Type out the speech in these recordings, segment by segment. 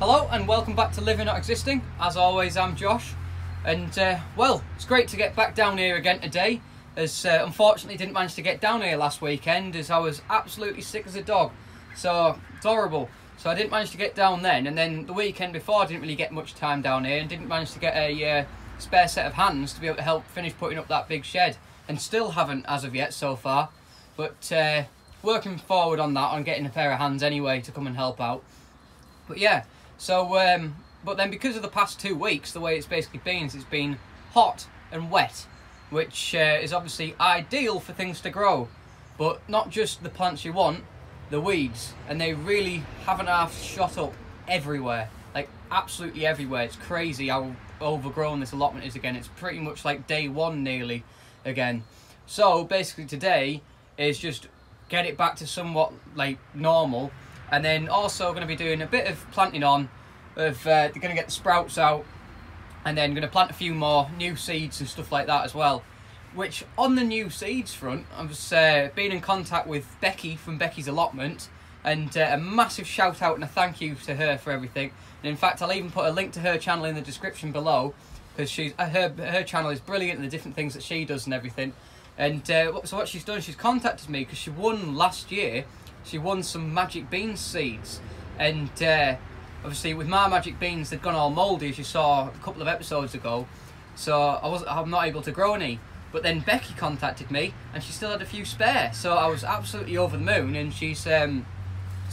Hello and welcome back to Living Not Existing. As always, I'm Josh, and well, it's great to get back down here again today, as unfortunately didn't manage to get down here last weekend as I was absolutely sick as a dog, so it's horrible. So I didn't manage to get down then, and then the weekend before I didn't really get much time down here and didn't manage to get a spare set of hands to be able to help finish putting up that big shed, and still haven't as of yet so far, but working forward on that, on getting a pair of hands anyway to come and help out. But yeah, so but then because of the past 2 weeks, the way it's basically been is it's been hot and wet, which is obviously ideal for things to grow, but not just the plants you want, the weeds, and they really haven't half shot up everywhere, like absolutely everywhere. It's crazy how overgrown this allotment is again. It's pretty much like day one nearly again. So basically today is just get it back to somewhat like normal, and then also going to be doing a bit of planting on of they're going to get the sprouts out, and then going to plant a few more new seeds and stuff like that as well. Which on the new seeds front, I was being in contact with Becky from Becky's Allotment, and a massive shout out and a thank you to her for everything. And in fact, I'll even put a link to her channel in the description below, because she's her channel is brilliant and the different things that she does and everything. And so what she's done, she's contacted me because she won last year. She won some magic beans seeds, and obviously with my magic beans they'd gone all mouldy, as you saw a couple of episodes ago. So I'm not able to grow any. But then Becky contacted me and she still had a few spare, so I was absolutely over the moon, and she's sent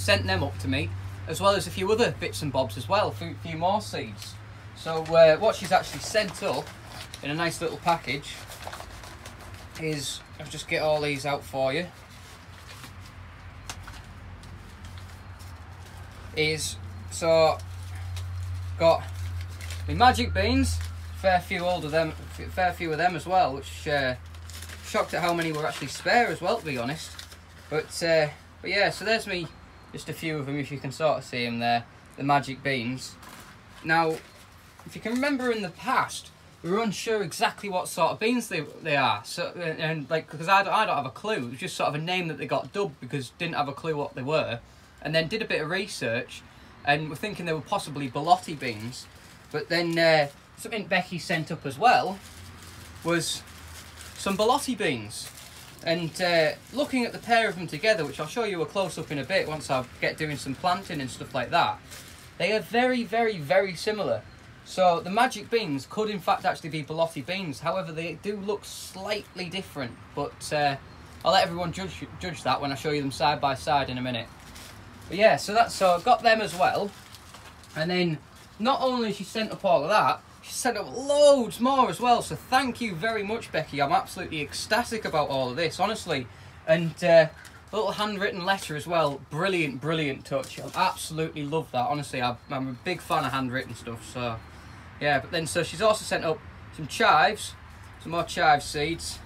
them up to me, as well as a few other bits and bobs as well, a few more seeds. So what she's actually sent up in a nice little package is, I'll just get all these out for you, is, so got the magic beans, fair few of them as well, which shocked at how many were actually spare as well, to be honest. But yeah, so there's me, just a few of them, if you can sort of see them there, the magic beans. Now, if you can remember in the past, we were unsure exactly what sort of beans they are. So and like, because I don't have a clue. It was just sort of a name that they got dubbed because didn't have a clue what they were, and then did a bit of research, and we're thinking they were possibly Belotti beans. But then something Becky sent up as well was some Belotti beans, and looking at the pair of them together, which I'll show you a close-up in a bit once I get doing some planting and stuff like that, they are very, very, very similar. So the magic beans could in fact actually be Belotti beans. However, they do look slightly different, but I'll let everyone judge that when I show you them side by side in a minute. But yeah, so I've got them as well, and then not only has she sent up all of that, she sent up loads more as well. So thank you very much, Becky. I'm absolutely ecstatic about all of this, honestly. And a little handwritten letter as well. Brilliant, brilliant touch. I absolutely love that. Honestly, I'm a big fan of handwritten stuff. So yeah, but then so she's also sent up some chives, some more chive seeds,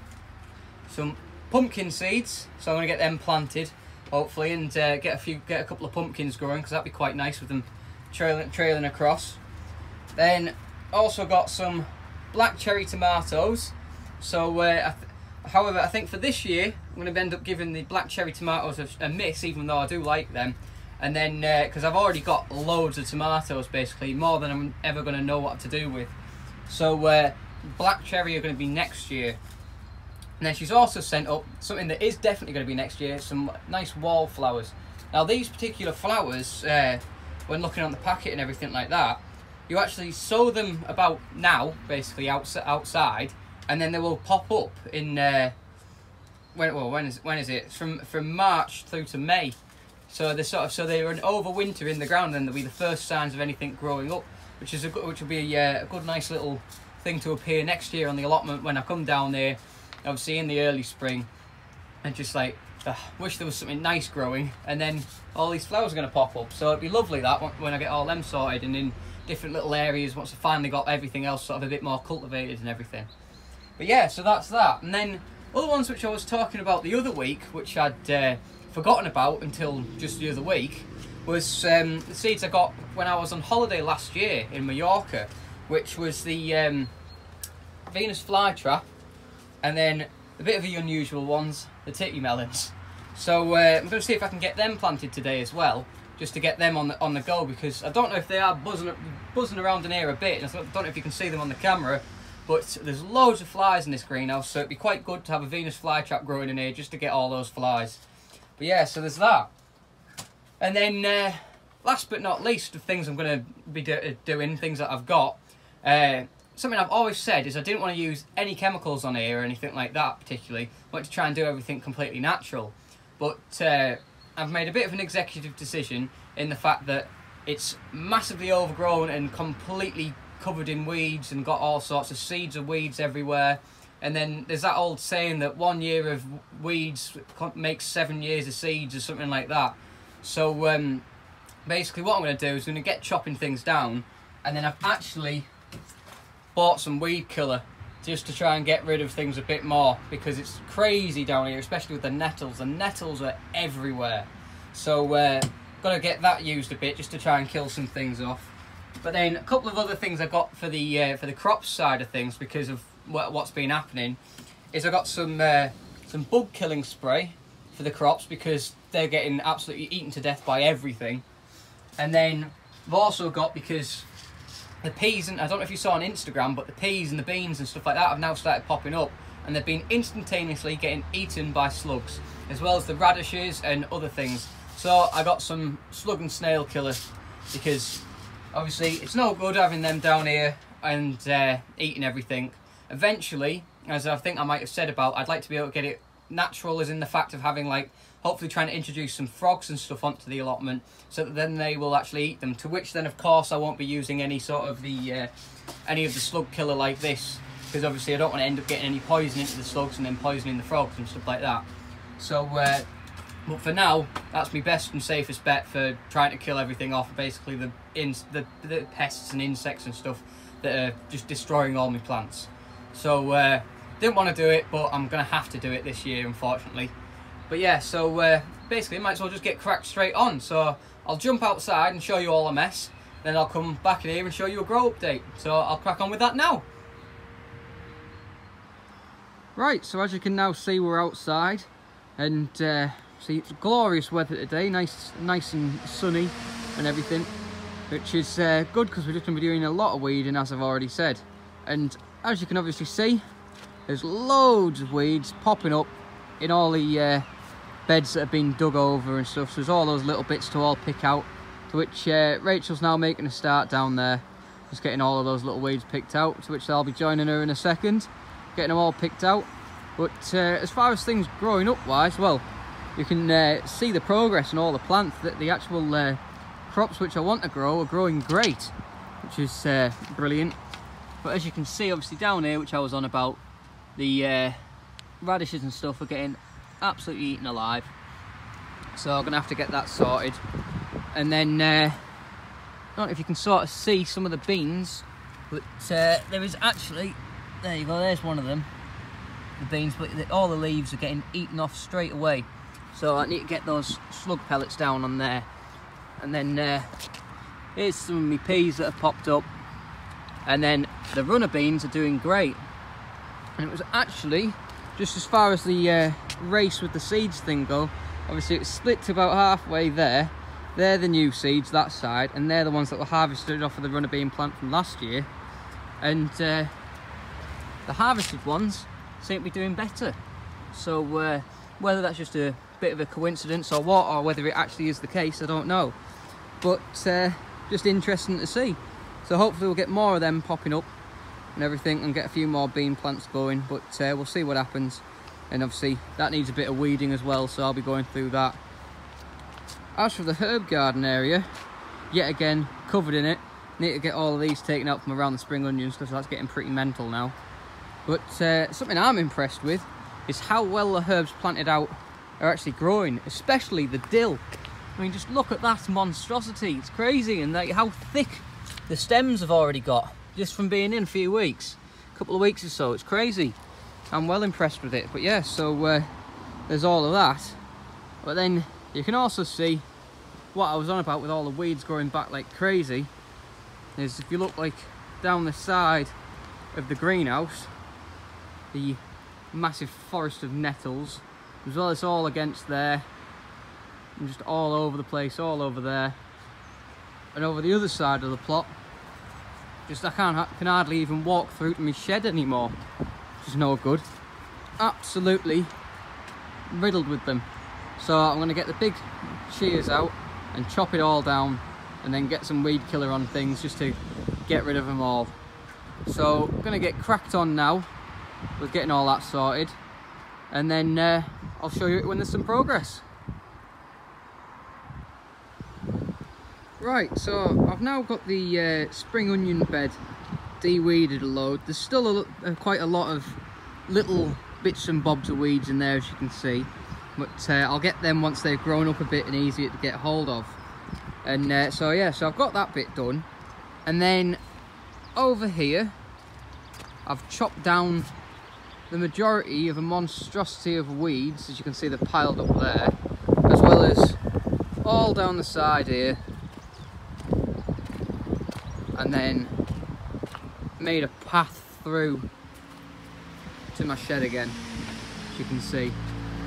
some pumpkin seeds. So I'm gonna get them planted, hopefully, and get a couple of pumpkins growing, because that'd be quite nice with them trailing across. Then also got some black cherry tomatoes. So however, I think for this year I'm going to end up giving the black cherry tomatoes a miss, even though I do like them. And then because I've already got loads of tomatoes, basically more than I'm ever going to know what to do with. So black cherry are going to be next year. And then she's also sent up something that is definitely going to be next year, some nice wallflowers. Now these particular flowers, when looking on the packet and everything like that, you actually sow them about now, basically outside, and then they will pop up in when is it? From March through to May. So they're overwinter in the ground, and they'll be the first signs of anything growing up, which will be a good nice little thing to appear next year on the allotment when I come down there, obviously in the early spring, and just like wish there was something nice growing, and then all these flowers are going to pop up. So it'd be lovely that when I get all them sorted and in different little areas once I finally got everything else sort of a bit more cultivated and everything. But yeah, so that's that. And then other ones which I was talking about the other week, which I'd forgotten about until just the other week, was the seeds I got when I was on holiday last year in Mallorca, which was the Venus flytrap, and then a bit of the unusual ones, the titty melons. So I'm going to see if I can get them planted today as well. just to get them on the go, because I don't know if they are buzzing around in here a bit, and I don't know if you can see them on the camera, but there's loads of flies in this greenhouse, so it'd be quite good to have a Venus flytrap growing in here just to get all those flies. But yeah, so there's that. And then last but not least, the things I'm going to be doing, things that I've got, something I've always said is I didn't want to use any chemicals on here or anything like that particularly. I wanted to try and do everything completely natural. But I've made a bit of an executive decision in the fact that it's massively overgrown and completely covered in weeds and got all sorts of seeds of weeds everywhere. And then there's that old saying that 1 year of weeds makes 7 years of seeds or something like that. So basically what I'm going to do is I'm going to get chopping things down, and then I've actually bought some weed killer just to try and get rid of things a bit more, because it's crazy down here, especially with the nettles. The nettles are everywhere. So got to get that used a bit just to try and kill some things off. But then a couple of other things I got for the crops side of things, because of what's been happening, is I got some bug killing spray for the crops, because they're getting absolutely eaten to death by everything. And then I've also got, because the peas, and I don't know if you saw on Instagram, but the peas and the beans and stuff like that have now started popping up, and they've been instantaneously getting eaten by slugs, as well as the radishes and other things. So I got some slug and snail killer, because obviously it's no good having them down here and eating everything. Eventually, as I think I might have said about, I'd like to be able to get it natural, as in the fact of having, like, hopefully trying to introduce some frogs and stuff onto the allotment, so that then they will actually eat them, to which then of course I won't be using any sort of any of the slug killer like this, because obviously I don't want to end up getting any poison into the slugs and then poisoning the frogs and stuff like that. So but for now, that's my best and safest bet for trying to kill everything off, basically the pests and insects and stuff that are just destroying all my plants. So didn't want to do it, but I'm gonna have to do it this year, unfortunately. But yeah, so basically might as well just get cracked straight on. So I'll jump outside and show you all a mess, then I'll come back in here and show you a grow update. So I'll crack on with that now. Right, so as you can now see, we're outside, and see, it's glorious weather today, nice and sunny and everything, which is good, because we're just going to be doing a lot of weeding, as I've already said. And as you can obviously see, there's loads of weeds popping up in all the beds that have been dug over and stuff. So there's all those little bits to all pick out, to which Rachel's now making a start down there, just getting all of those little weeds picked out, to which I'll be joining her in a second, getting them all picked out. But as far as things growing up wise, well, you can see the progress in all the plants, that the actual crops which I want to grow are growing great, which is brilliant. But as you can see, obviously down here, which I was on about, the radishes and stuff are getting absolutely eaten alive. So I'm gonna have to get that sorted. And then I don't know if you can sort of see some of the beans, but there is actually, there you go, there's one of them, the beans, but all the leaves are getting eaten off straight away. So I need to get those slug pellets down on there. And then here's some of my peas that have popped up. And then the runner beans are doing great. And it was actually, just as far as the race with the seeds thing go, obviously it's split to about halfway there. They're the new seeds, that side, and they're the ones that were harvested off of the runner bean plant from last year. And the harvested ones seem to be doing better. So whether that's just a bit of a coincidence or what, or whether it actually is the case, I don't know. But just interesting to see. So hopefully we'll get more of them popping up and everything, and get a few more bean plants going, but we'll see what happens. And obviously that needs a bit of weeding as well, so I'll be going through that. As for the herb garden area, yet again covered in it. Need to get all of these taken out from around the spring onions, because that's getting pretty mental now. But something I'm impressed with is how well the herbs planted out are actually growing, especially the dill. I mean, just look at that monstrosity, it's crazy, and like how thick the stems have already got just from being in a few weeks, a couple of weeks or so. It's crazy. I'm well impressed with it. But yeah, so there's all of that. But then you can also see what I was on about with all the weeds growing back like crazy, is if you look like down the side of the greenhouse, the massive forest of nettles, as well as all against there, and just all over the place, all over there. And over the other side of the plot, just I can hardly even walk through to my shed anymore, which is no good. Absolutely riddled with them. So I'm going to get the big shears out and chop it all down, and then get some weed killer on things just to get rid of them all. So I'm going to get cracked on now with getting all that sorted, and then I'll show you it when there's some progress. Right, so I've now got the spring onion bed de-weeded a load. There's still quite a lot of little bits and bobs of weeds in there, as you can see, but I'll get them once they've grown up a bit and easier to get hold of. And so yeah, so I've got that bit done, and then over here I've chopped down the majority of a monstrosity of weeds, as you can see they're piled up there, as well as all down the side here, and then made a path through to my shed again, as you can see.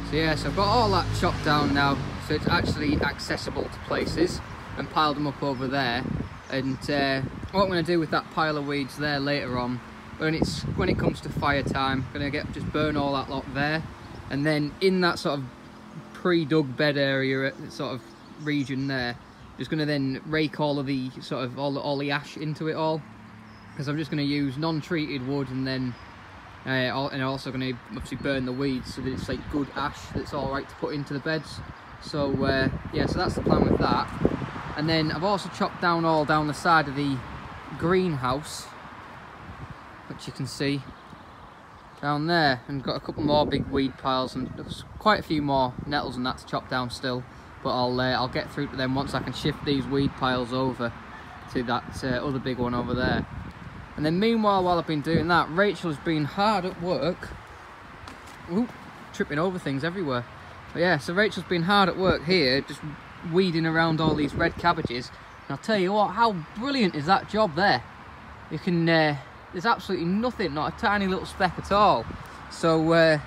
So yeah, so I've got all that chopped down now, so it's actually accessible to places, and piled them up over there. And what I'm going to do with that pile of weeds there later on, when it comes to fire time, I'm going to just burn all that lot there, and then in that sort of pre-dug bed area, sort of region there, just going to then rake all of the sort of all the ash into it all, because I'm just going to use non-treated wood, and then and also going to obviously burn the weeds so that it's like good ash that's all right to put into the beds. So yeah, so that's the plan with that. And then I've also chopped down all down the side of the greenhouse, which you can see down there, and got a couple more big weed piles, and there's quite a few more nettles and that to chop down still, but I'll get through to them once I can shift these weed piles over to that other big one over there. And then meanwhile, while I've been doing that, Rachel's been hard at work. Ooh, tripping over things everywhere. But yeah, so Rachel's been hard at work here, just weeding around all these red cabbages. And I'll tell you what, how brilliant is that job there? You can, there's absolutely nothing, not a tiny little speck at all. So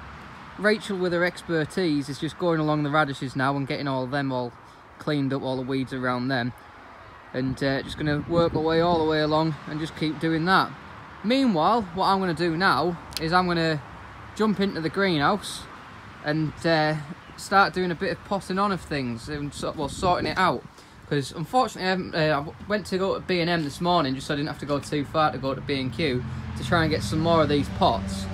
Rachel, with her expertise, is just going along the radishes now and getting all of them all cleaned up, all the weeds around them. And just going to work my way all the way along and just keep doing that. Meanwhile, what I'm going to do now is I'm going to jump into the greenhouse and start doing a bit of potting on of things, and sorting it out. Because unfortunately I went to go to B&M this morning just so I didn't have to go too far to go to B&Q to try and get some more of these pots,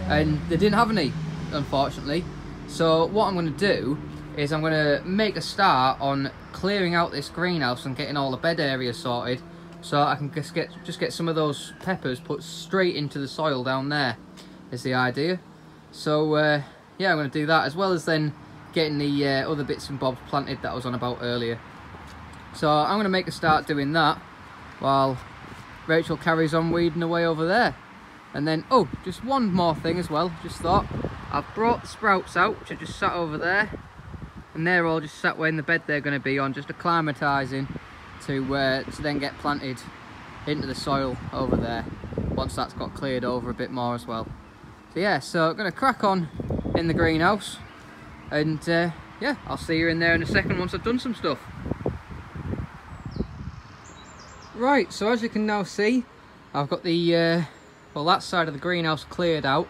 and they didn't have any, unfortunately. So what I'm going to do is I'm going to make a start on clearing out this greenhouse and getting all the bed area sorted, so I can just get some of those peppers put straight into the soil down there, is the idea. So yeah, I'm going to do that, as well as then getting the other bits and bobs planted that I was on about earlier. So I'm going to make a start doing that while Rachel carries on weeding away over there. And then, oh, just one more thing as well, just thought, I've brought the sprouts out, which are just sat over there, and they're all just sat where in the bed they're going to be on, just acclimatising to then get planted into the soil over there once that's got cleared over a bit more as well. So yeah, so I'm going to crack on in the greenhouse, and yeah, I'll see you in there in a second once I've done some stuff. Right, so as you can now see, I've got the well, that side of the greenhouse cleared out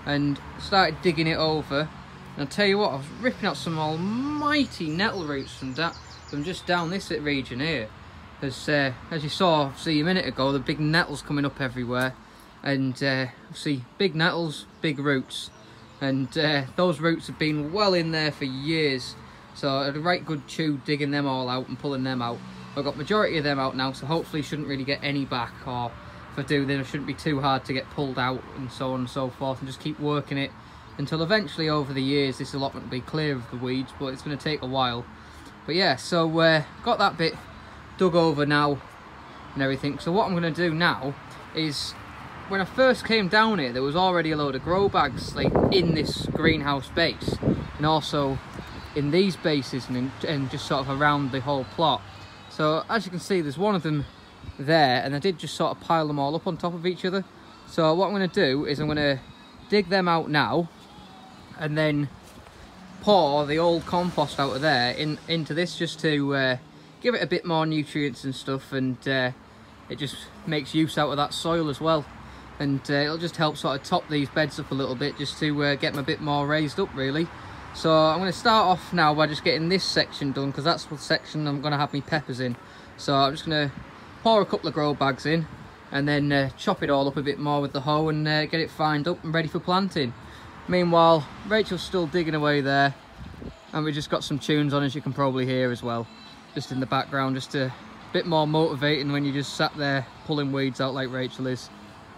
and started digging it over. And I'll tell you what, I was ripping out some almighty nettle roots from just down this region here. As you saw a minute ago, the big nettles coming up everywhere, and see, big nettles, big roots, and those roots have been well in there for years. So I had a right good chew digging them all out and pulling them out. I've got majority of them out now, so hopefully shouldn't really get any back, or if I do, then it shouldn't be too hard to get pulled out, and so on and so forth, and just keep working it until eventually over the years this allotment will be clear of the weeds, but it's going to take a while. But yeah, so got that bit dug over now and everything. So what I'm going to do now is, when I first came down here, there was already a load of grow bags like in this greenhouse base, and also in these bases, and just sort of around the whole plot. So as you can see, there's one of them there, and I did just sort of pile them all up on top of each other. So what I'm going to do is I'm going to dig them out now, and then pour the old compost out of there into this, just to give it a bit more nutrients and stuff, and it just makes use out of that soil as well. And it'll just help sort of top these beds up a little bit, just to get them a bit more raised up really. So I'm going to start off now by just getting this section done, because that's the section I'm going to have my peppers in. So I'm just going to pour a couple of grow bags in, and then chop it all up a bit more with the hoe, and get it fined up and ready for planting. Meanwhile, Rachel's still digging away there, and we've just got some tunes on, as you can probably hear as well, just in the background, just a bit more motivating when you just sat there pulling weeds out like Rachel is.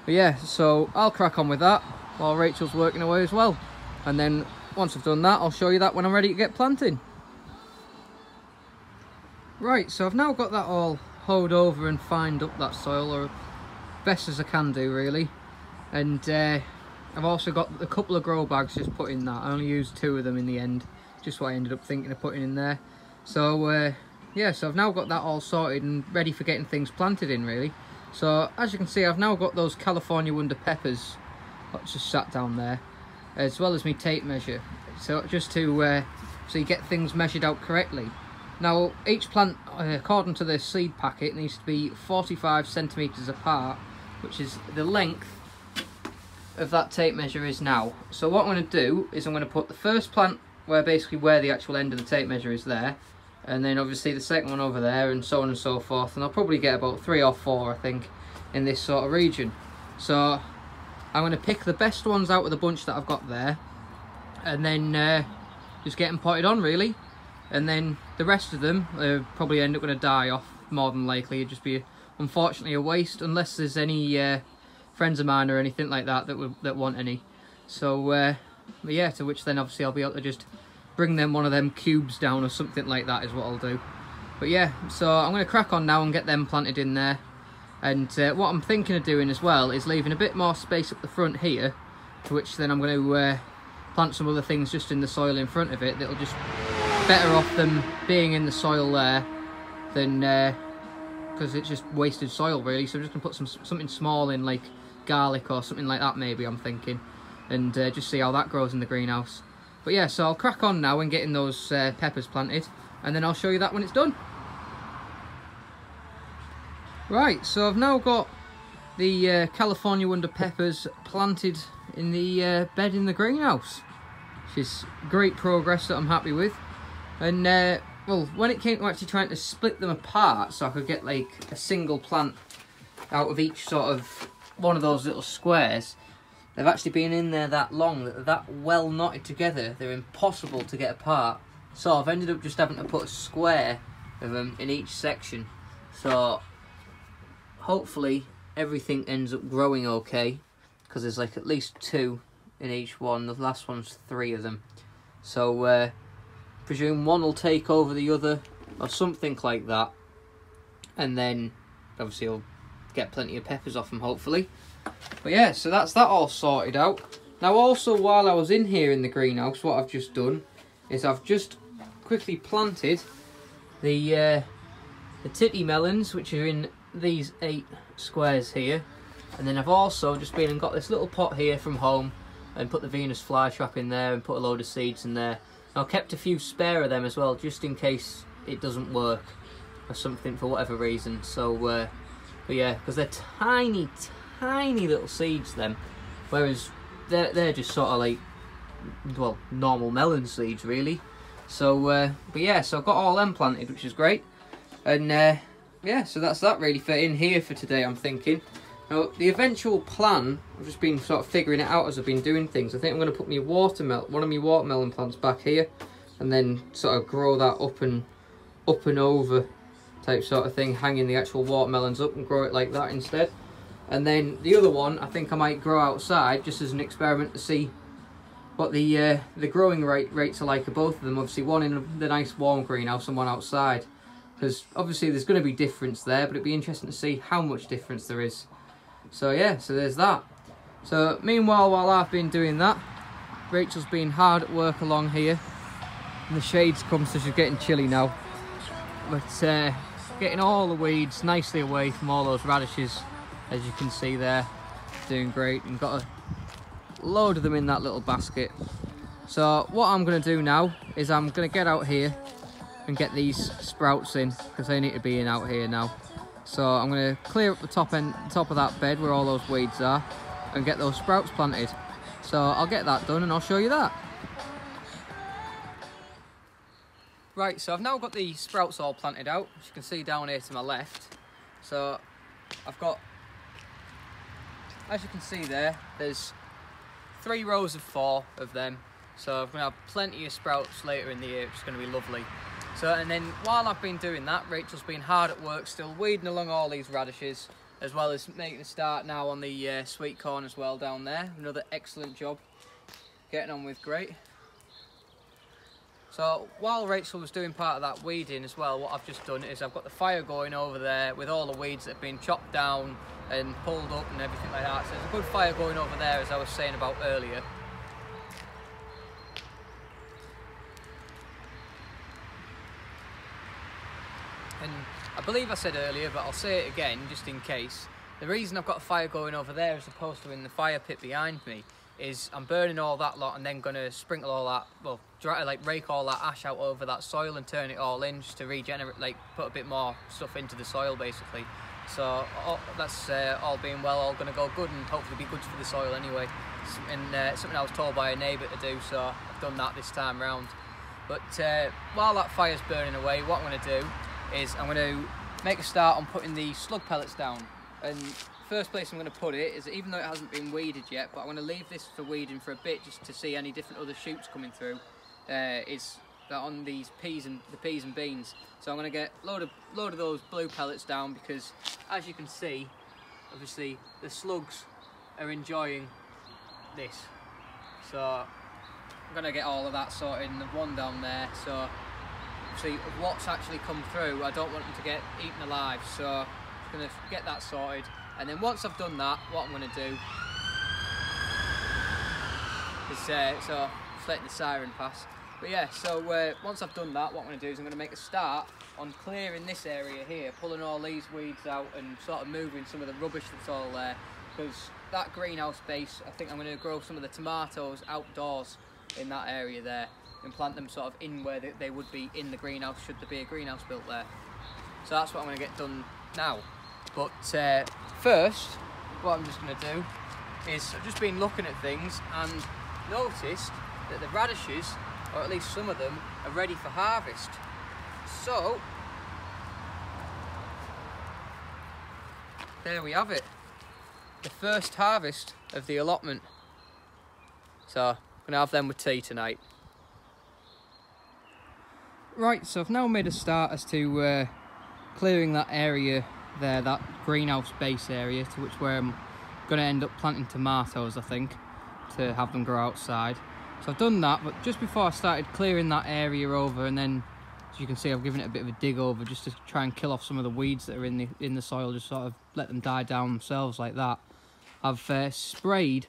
But yeah, so I'll crack on with that while Rachel's working away as well, and then once I've done that, I'll show you that when I'm ready to get planting. Right, so I've now got that all hoed over and fined up, that soil, or best as I can do really. And I've also got a couple of grow bags just put in that. I only used 2 of them in the end, just what I ended up thinking of putting in there. So yeah, so I've now got that all sorted and ready for getting things planted in really. So as you can see, I've now got those California Wonder peppers just sat down there, as well as my tape measure, so just to so you get things measured out correctly. Now each plant, according to the seed packet, needs to be 45 centimeters apart, which is the length of that tape measure is now. So what I'm going to do is I'm going to put the first plant where the actual end of the tape measure is there, and then obviously the second one over there, and so on and so forth, and I'll probably get about 3 or 4 I think in this sort of region. So I'm going to pick the best ones out of the bunch that I've got there, and then just get them potted on really. And then the rest of them probably end up going to die off, more than likely. It'd just be unfortunately a waste, unless there's any friends of mine or anything like that that want any. So yeah, to which then obviously I'll be able to just bring them one of them cubes down or something like that is what I'll do. But yeah, so I'm going to crack on now and get them planted in there. And what I'm thinking of doing as well is leaving a bit more space up the front here, to which then I'm going to plant some other things just in the soil in front of it that'll just better off them being in the soil there than because it's just wasted soil really. So I'm just going to put something small in, like garlic or something like that maybe, I'm thinking, and just see how that grows in the greenhouse. But yeah, so I'll crack on now and getting those peppers planted, and then I'll show you that when it's done. Right, so I've now got the California Wonder peppers planted in the bed in the greenhouse, which is great progress that I'm happy with. And well, when it came to actually trying to split them apart so I could get like a single plant out of each sort of one of those little squares, they've actually been in there that long, that they're that well knotted together, they're impossible to get apart. So I've ended up just having to put a square of them in each section. So hopefully everything ends up growing okay, because there's like at least 2 in each one. The last one's 3 of them. So presume one will take over the other or something like that, and then obviously I'll get plenty of peppers off them hopefully. But yeah, so that's that all sorted out. Now also, while I was in here in the greenhouse, what I've just done is I've just quickly planted the titty melons, which are in these 8 squares here. And then I've also just been and got this little pot here from home and put the Venus flytrap in there and put a load of seeds in there. And I've kept a few spare of them as well, just in case it doesn't work or something for whatever reason. So but yeah, because they're tiny little seeds them, whereas they're just sort of like, well, normal melon seeds really. So but yeah, so I've got all them planted, which is great. And yeah, so that's that really for in here for today, I'm thinking. Now the eventual plan, I've just been sort of figuring it out as I've been doing things. I think I'm going to put one of my watermelon plants back here, and then sort of grow that up and over type sort of thing, hanging the actual watermelons up and grow it like that instead. And then the other one I think I might grow outside just as an experiment to see what the growing rates are like of both of them. Obviously one in the nice warm greenhouse and one outside, because obviously there's going to be difference there, but it'd be interesting to see how much difference there is. So yeah, so there's that. So meanwhile, while I've been doing that, Rachel's been hard at work along here, and the shade's come, so she's getting chilly now. But getting all the weeds nicely away from all those radishes, as you can see there, doing great, and got a load of them in that little basket. So what I'm going to do now is I'm going to get out here and get these sprouts in, because they need to be in out here now. So I'm going to clear up the top of that bed where all those weeds are and get those sprouts planted. So I'll get that done and I'll show you that. Right, so I've now got the sprouts all planted out, as you can see down here to my left. So I've got, as you can see there, there's 3 rows of 4 of them. So I'm going to have plenty of sprouts later in the year, which is going to be lovely. So, and then while I've been doing that, Rachel's been hard at work still weeding along all these radishes, as well as making a start now on the sweet corn as well down there. Another excellent job, getting on with great. So while Rachel was doing part of that weeding as well, what I've just done is I've got the fire going over there with all the weeds that have been chopped down and pulled up and everything like that. So there's a good fire going over there, as I was saying about earlier. And I believe I said earlier, but I'll say it again just in case. The reason I've got a fire going over there as opposed to in the fire pit behind me is I'm burning all that lot and then going to sprinkle all that, well, rake all that ash out over that soil and turn it all in just to regenerate, like put a bit more stuff into the soil basically. So that's all being well, all going to go good and hopefully be good for the soil anyway. And something I was told by a neighbour to do, so I've done that this time round. But while that fire's burning away, what I'm going to do is I'm going to make a start on putting the slug pellets down. And first place I'm going to put it is, even though it hasn't been weeded yet, but I'm going to leave this for weeding for a bit just to see any different other shoots coming through, is that on these peas and beans. So I'm going to get load of those blue pellets down, because as you can see, obviously the slugs are enjoying this. So I'm going to get all of that sorted, and the one down there, so see what's actually come through, I don't want them to get eaten alive, so I'm going to get that sorted. And then once I've done that, what I'm going to do is so just letting the siren pass. But yeah, so once I've done that, what I'm going to do is I'm going to make a start on clearing this area here, pulling all these weeds out and sort of moving some of the rubbish that's all there, because that greenhouse base, I think I'm going to grow some of the tomatoes outdoors in that area there and plant them sort of in where they would be in the greenhouse should there be a greenhouse built there. So that's what I'm going to get done now. But first, what I'm just going to do is I've just been looking at things and noticed that the radishes, or at least some of them, are ready for harvest. So there we have it, the first harvest of the allotment. So I'm going to have them with tea tonight. Right, so I've now made a start as to clearing that area there, that greenhouse base area, to which where I'm going to end up planting tomatoes, I think, to have them grow outside. So I've done that, but just before I started clearing that area over, and then as you can see I've given it a bit of a dig over just to try and kill off some of the weeds that are in the soil, just sort of let them die down themselves like that. I've sprayed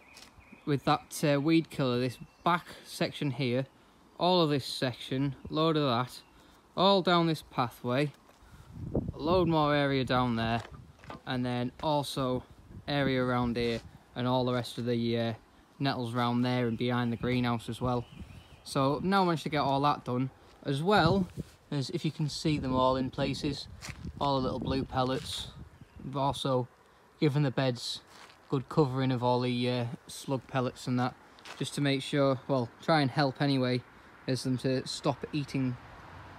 with that weed killer this back section here, all of this section, load of that, all down this pathway, a load more area down there, and then also area around here and all the rest of the nettles around there and behind the greenhouse as well. So now I managed to get all that done, as well as, if you can see them all in places, all the little blue pellets. I've also given the beds good covering of all the slug pellets and that, just to make sure, well, try and help anyway, as them to stop eating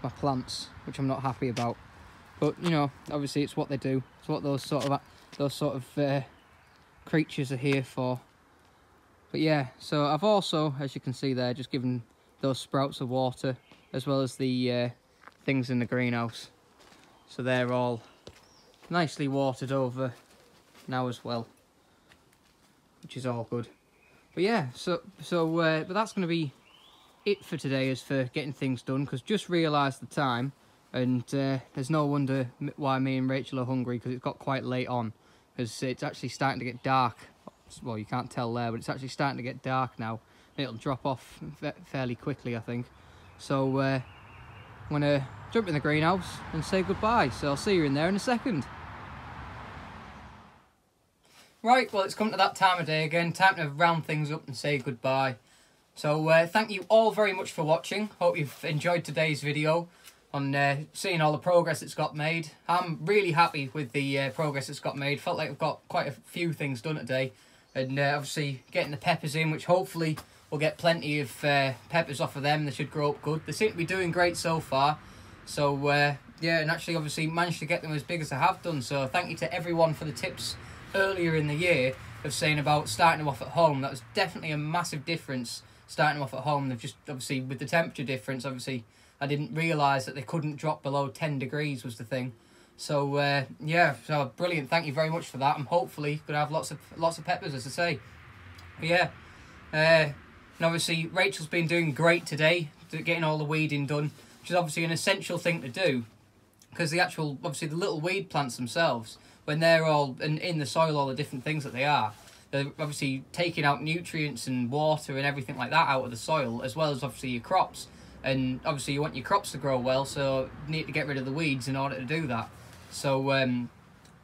my plants, which I'm not happy about. But you know, obviously it's what they do. It's what those sort of creatures are here for. But yeah, so I've also, as you can see there, just given those sprouts of water, as well as the things in the greenhouse. So they're all nicely watered over now as well, which is all good. But yeah, but that's going to be it for today, as for getting things done, because just realised the time, and there's no wonder why me and Rachel are hungry, because it's got quite late on, because it's actually starting to get dark. Well, you can't tell there, but it's actually starting to get dark now. It'll drop off fairly quickly, I think. So I'm going to jump in the greenhouse and say goodbye, so I'll see you in there in a second. Right, well, it's come to that time of day again, time to round things up and say goodbye. So thank you all very much for watching. Hope you've enjoyed today's video on seeing all the progress that's got made. I'm really happy with the progress that's got made. Felt like I've got quite a few things done today. And obviously getting the peppers in, which hopefully we'll get plenty of peppers off of them. They should grow up good. They seem to be doing great so far. So yeah, and actually obviously managed to get them as big as I have done. So thank you to everyone for the tips earlier in the year of saying about starting them off at home. That was definitely a massive difference, starting them off at home. They've just, obviously with the temperature difference, obviously I didn't realise that they couldn't drop below 10 degrees was the thing. So yeah, so brilliant. Thank you very much for that. I'm hopefully gonna have lots of peppers, as I say. But yeah, and obviously Rachel's been doing great today, getting all the weeding done, which is obviously an essential thing to do, because the actual, obviously the little weed plants themselves, when they're all in the soil, all the different things that they are, they're obviously taking out nutrients and water and everything like that out of the soil, as well as obviously your crops. And obviously you want your crops to grow well, so you need to get rid of the weeds in order to do that. So well,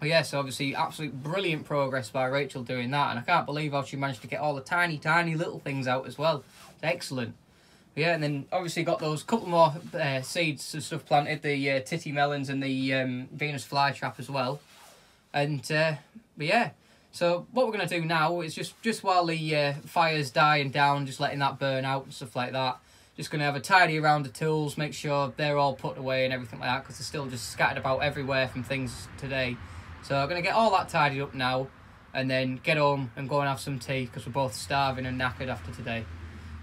yeah, so obviously absolute brilliant progress by Rachel doing that, and I can't believe how she managed to get all the tiny little things out as well. It's excellent. Yeah, and then obviously got those couple more seeds and stuff planted, the titty melons and the Venus flytrap as well. And but yeah, so what we're going to do now is just while the fire's dying down, just letting that burn out and stuff like that, just going to have a tidy around the tools, make sure they're all put away and everything like that, because they're still just scattered about everywhere from things today. So I'm going to get all that tidied up now, and then get home and go and have some tea, because we're both starving and knackered after today.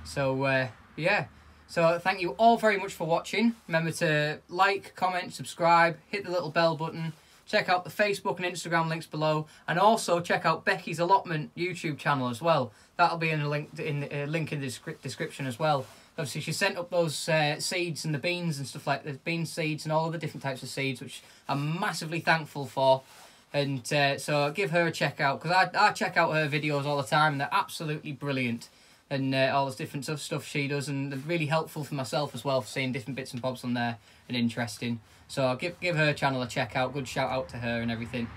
So yeah, so thank you all very much for watching. Remember to like, comment, subscribe, hit the little bell button, check out the Facebook and Instagram links below, and also check out Becky's Allotment YouTube channel as well. That'll be in a link in the description as well. Obviously she sent up those seeds and the beans and stuff like the bean seeds and all of the different types of seeds, which I'm massively thankful for. And so give her a check out, because I check out her videos all the time, and they're absolutely brilliant. And all this different stuff she does, and they're really helpful for myself as well, for seeing different bits and bobs on there and interesting. So I'll give her channel a check out. Good shout out to her and everything.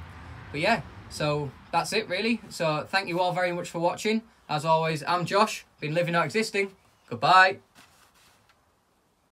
But yeah, so that's it really. So thank you all very much for watching. As always, I'm Josh, been living not existing. Goodbye.